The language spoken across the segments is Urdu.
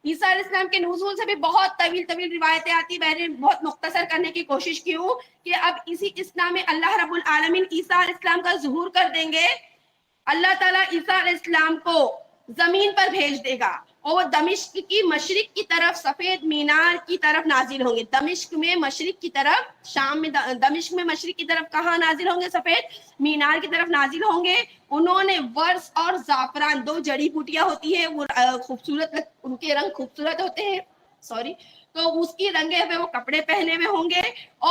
عیسیٰ علیہ السلام کے نزول سے بھی بہت طویل طویل روایتیں آتی، میں نے بہت مختصر کرنے کی کوشش کی ہوں کہ اب اسی اسلام میں اللہ رب العالمین عیسیٰ علیہ السلام کا ظہور کر دیں گے. اللہ تعالیٰ عیسیٰ علیہ السلام کو زمین پر بھیج دے گا اور وہ دمشق کی مشرق کی طرف سفید مینار کی طرف نازل ہوں گے. دمشق میں مشرق کی طرف، شام میں دمشق میں مشرق کی طرف کہاں نازل ہوں گے؟ سفید مینار کی طرف نازل ہوں گے. انہوں نے ورس اور زعفران، دو جڑی بوٹیاں ہوتی ہیں، وہ خوبصورت، ان کے رنگ خوبصورت ہوتے ہیں، تو اس کی رنگے ہوئے وہ کپڑے پہنے ہوئے ہوں گے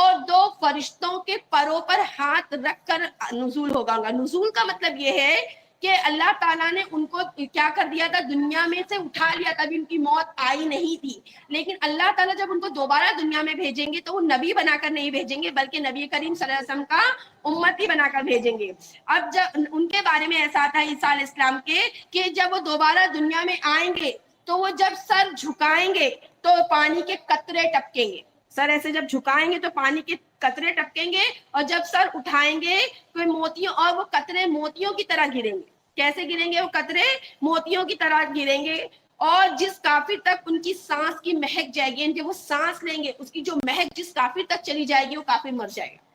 اور دو فرشتوں کے پروں پر ہاتھ رکھ کر نزول ہوگا. نزول کا مطلب یہ ہے کہ اللہ تعالیٰ نے ان کو کیا کر دیا تھا، دنیا میں سے اٹھا لیا تھا. ابھی ان کی موت آئی نہیں تھی، لیکن اللہ تعالیٰ جب ان کو دوبارہ دنیا میں بھیجیں گے تو وہ نبی بنا کر نہیں بھیجیں گے، بلکہ نبی کریم صلی اللہ علیہ وسلم کا امتی بنا کر بھیجیں گے. اب جب ان کے بارے میں ایسا آتا ہے عیسیٰ علیہ السلام کے کہ جب وہ دوبارہ دنیا میں آئیں گے تو وہ جب سر جھکائیں گے تو پانی کے قطرے ٹپکیں گے. سر ایسے جب جھکائیں گے تو پانی کے قطرے ٹپکیں گے، اور جب سر اٹھائیں گے تو موتیوں، اور وہ قطرے موتیوں کی طرح گریں گے. کیسے گریں گے؟ وہ قطرے موتیوں کی طرح گریں گے. اور جس کافر تک ان کی سانس کی مہک جائے گی، جب وہ سانس لیں گے اس کی جو مہک جس کافر تک چلی جائے گی وہ کافر مر جائے گا.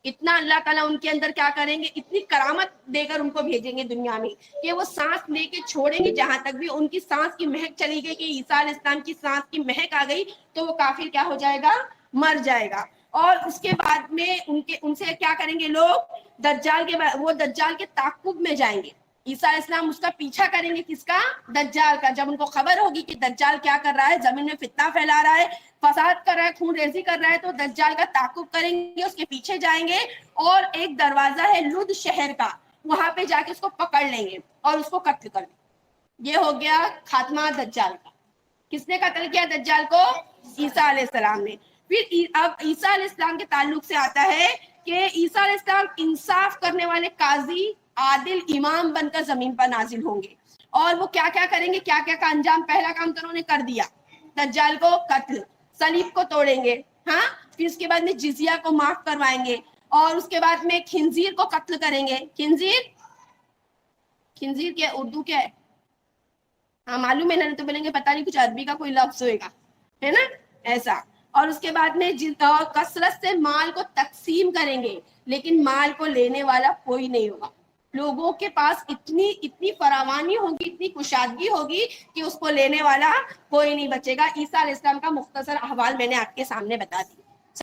اتنا اللہ تعالیٰ ان کے اندر کیا کریں گے، اتنی کرامت دے کر ان کو بھیجیں گے دنیا میں کہ وہ سانس لے کے چھوڑیں گے. جہاں تک بھی ان کی سانس کی مہک چلی گئی کہ عیسیٰ علیہ السلام کی سانس کی مہک آ گئی تو وہ کافر کیا ہو جائے گا؟ مر جائے گا. اور اس کے بعد میں ان سے کیا کریں گے لوگ؟ وہ دجال کے تعقب میں جائیں گے. عیسیٰ علیہ السلام اس کا پیچھا کریں گے، کس کا؟ دجال کا. جب ان کو خبر ہوگی کہ دجال کیا کر رہا ہے، زمین میں فتنہ پھیلا رہا ہے، فساد کر رہا ہے، خون ریزی کر رہا ہے، تو دجال کا تعقب کریں گے، اس کے پیچھے جائیں گے. اور ایک دروازہ ہے لد شہر کا، وہاں پہ جا کے اس کو پکڑ لیں گے اور اس کو قتل کر لیں گے. یہ ہو گیا خاتمہ دجال کا. کس نے قتل کیا دجال کو؟ عیسیٰ علیہ السلام نے. پھر اب عیسیٰ علیہ السلام کے تعلق سے آتا ہے کہ عیسیٰ علیہ السلام انصاف کرنے والے قاضی، عادل امام بن کر زمین پر نازل ہوں گے. اور وہ کیا کیا کریں گے، کیا کیا کا انجام؟ پہلا کام تو انہوں نے کر دیا، دجال کو قتل، صلیب کو توڑیں گے، ہاں. پھر اس کے بعد میں جزیہ کو معاف کروائیں گے، اور اس کے بعد میں خنزیر کو قتل کریں گے. خنزیر کیا اردو کیا ہے؟ ہاں معلوم ہے نا، تو بولیں گے پتہ نہیں کچھ عربی کا کوئی لفظ ہوئے گا، ہے نا ایسا. اور اس کے بعد میں کثرت سے مال کو تقسیم کریں گے، لیکن مال کو لینے والا کوئی نہیں ہوگا. لوگوں کے پاس اتنی فراوانی ہوگی، اتنی کشادگی ہوگی کہ اس کو لینے والا کوئی نہیں بچے گا. عیسیٰ علیہ السلام کا مختصر احوال میں نے آپ کے سامنے بتا دی.